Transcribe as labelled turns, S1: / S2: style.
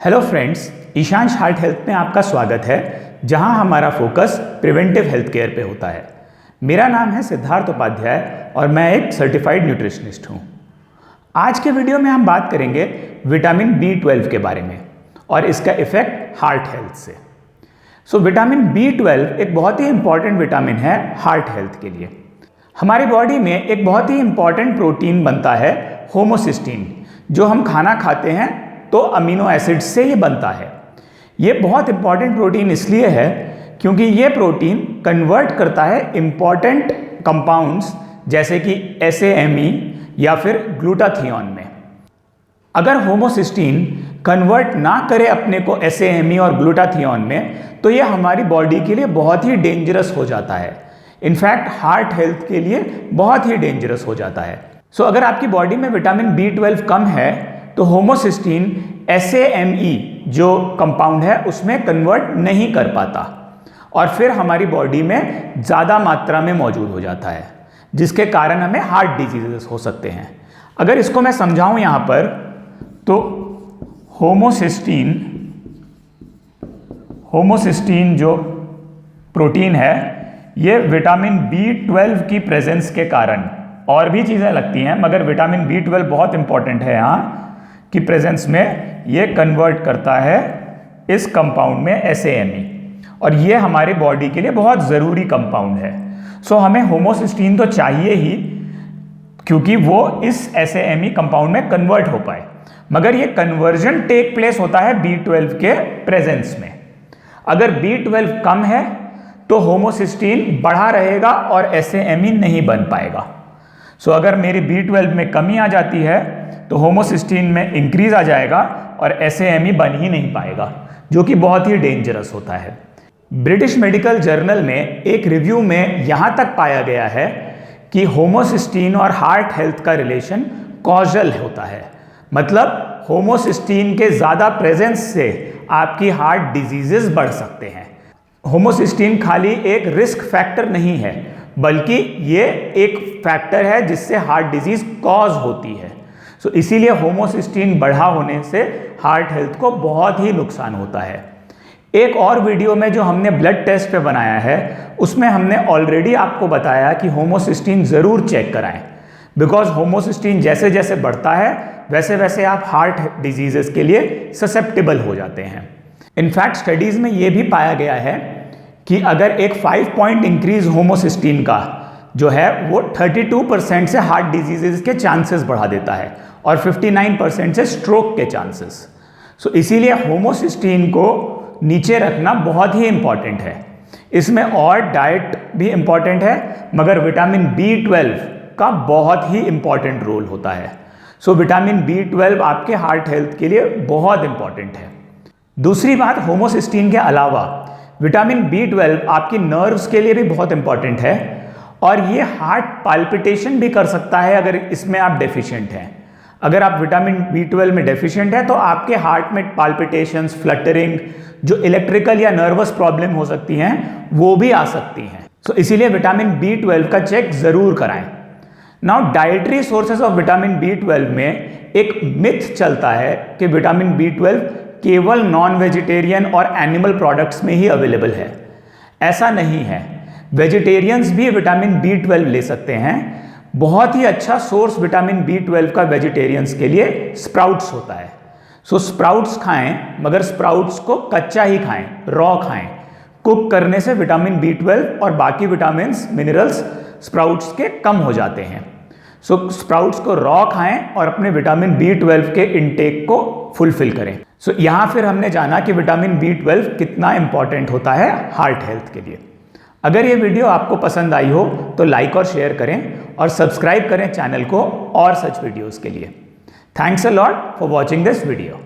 S1: Hello friends, ईशांश heart health में आपका स्वागत है, जहां हमारा फोकस प्रिवेंटिव हेल्थ केयर पे होता है। मेरा नाम है सिद्धार्थ उपाध्याय और मैं एक सर्टिफाइड न्यूट्रिशनिस्ट हूं। आज के वीडियो में हम बात करेंगे विटामिन B12 के बारे में और इसका इफेक्ट हार्ट हेल्थ से। विटामिन B12 एक बहुत ही इंपॉर्टेंट विटामिन है हार्ट हेल्थ के लिए। हमारी बॉडी में एक बहुत ही इंपॉर्टेंट प्रोटीन बनता है होमोसिस्टीन, जो हम खाना खाते हैं तो अमीनो एसिड से ये बनता है। ये बहुत इंपॉर्टेंट प्रोटीन इसलिए है क्योंकि ये प्रोटीन कन्वर्ट करता है इंपॉर्टेंट कंपाउंड्स जैसे कि SAMe या फिर ग्लूटाथियोन में। अगर होमोसिस्टीन कन्वर्ट ना करे अपने को SAMe और ग्लूटाथियोन में, तो ये हमारी बॉडी के लिए बहुत ही डेंजरस हो जाता है। इनफैक्ट हार्ट हेल्थ के लिए बहुत ही डेंजरस हो जाता है। अगर आपकी बॉडी में विटामिन B12 कम है तो होमोसिस्टीन SAMe जो कंपाउंड है उसमें कन्वर्ट नहीं कर पाता और फिर हमारी बॉडी में ज़्यादा मात्रा में मौजूद हो जाता है, जिसके कारण हमें हार्ट डिजीजेस हो सकते हैं। अगर इसको मैं समझाऊं यहाँ पर, तो होमोसिस्टीन जो प्रोटीन है, ये विटामिन B12 की प्रेजेंस के कारण, और भी चीज़ें लगती हैं मगर विटामिन B12 बहुत इंपॉर्टेंट है यहाँ की प्रेजेंस में, ये कन्वर्ट करता है इस कंपाउंड में SAMe, और ये हमारे बॉडी के लिए बहुत ज़रूरी कंपाउंड है। हमें होमोसिस्टीन तो चाहिए ही क्योंकि वो इस SAMe कंपाउंड में कन्वर्ट हो पाए, मगर ये कन्वर्जन टेक प्लेस होता है B12 के प्रेजेंस में। अगर B12 कम है तो होमोसिस्टीन बढ़ा रहेगा और SAMe नहीं बन पाएगा। अगर मेरी B12 में कमी आ जाती है तो होमोसिस्टीन में इंक्रीज आ जाएगा और SAMe बन ही नहीं पाएगा, जो कि बहुत ही डेंजरस होता है। ब्रिटिश मेडिकल जर्नल में एक रिव्यू में यहाँ तक पाया गया है कि होमोसिस्टीन और हार्ट हेल्थ का रिलेशन कॉजल होता है। मतलब होमोसिस्टीन के ज़्यादा प्रेजेंस से आपकी हार्ट डिजीजेस बढ़ सकते हैं। होमोसिस्टीन खाली एक रिस्क फैक्टर नहीं है, बल्कि ये एक फैक्टर है जिससे हार्ट डिजीज कॉज होती है। इसीलिए होमोसिस्टीन बढ़ा होने से हार्ट हेल्थ को बहुत ही नुकसान होता है। एक और वीडियो में जो हमने ब्लड टेस्ट पे बनाया है, उसमें हमने ऑलरेडी आपको बताया कि होमोसिस्टीन ज़रूर चेक कराएं, बिकॉज होमोसिस्टीन जैसे जैसे बढ़ता है वैसे वैसे आप हार्ट डिजीजेस के लिए ससेप्टेबल हो जाते हैं। इनफैक्ट स्टडीज़ में ये भी पाया गया है कि अगर एक 5 पॉइंट इंक्रीज होमोसिस्टीन का जो है वो 32% से हार्ट डिजीजेस के चांसेस बढ़ा देता है और 59% से स्ट्रोक के चांसेस। इसीलिए होमोसिस्टीन को नीचे रखना बहुत ही इंपॉर्टेंट है। इसमें और डाइट भी इंपॉर्टेंट है, मगर विटामिन B12 का बहुत ही इंपॉर्टेंट रोल होता है। विटामिन B12 आपके हार्ट हेल्थ के लिए बहुत इंपॉर्टेंट है। दूसरी बात, होमोसिस्टीन के अलावा विटामिन B12 आपकी नर्व्स के लिए भी बहुत इंपॉर्टेंट है और ये हार्ट पाल्पिटेशन भी कर सकता है अगर इसमें आप डेफिशिएंट हैं। अगर आप विटामिन B12 में डेफिशिएंट हैं तो आपके हार्ट में पाल्पिटेशंस, फ्लटरिंग, जो इलेक्ट्रिकल या नर्वस प्रॉब्लम हो सकती हैं, वो भी आ सकती हैं। इसीलिए विटामिन B12 का चेक ज़रूर कराएं। Now dietary sources of vitamin B12 में एक मिथ चलता है कि विटामिन B12 केवल नॉन वेजिटेरियन और एनिमल प्रोडक्ट्स में ही अवेलेबल है। ऐसा नहीं है, वेजिटेरियंस भी विटामिन B12 ले सकते हैं। बहुत ही अच्छा सोर्स विटामिन B12 का वेजिटेरियंस के लिए स्प्राउट्स होता है। स्प्राउट्स खाएं, मगर स्प्राउट्स को कच्चा ही खाएं, रॉ खाएं। कुक करने से विटामिन B12 और बाकी विटामिन्स, मिनरल्स स्प्राउट्स के कम हो जाते हैं। स्प्राउट्स को रॉ खाएं और अपने विटामिन B12 के इनटेक को फुलफिल करें। यहाँ फिर हमने जाना कि विटामिन B12 कितना इंपॉर्टेंट होता है हार्ट हेल्थ के लिए। अगर ये वीडियो आपको पसंद आई हो तो लाइक और शेयर करें और सब्सक्राइब करें चैनल को और सच वीडियोस के लिए। Thanks a lot for watching this video.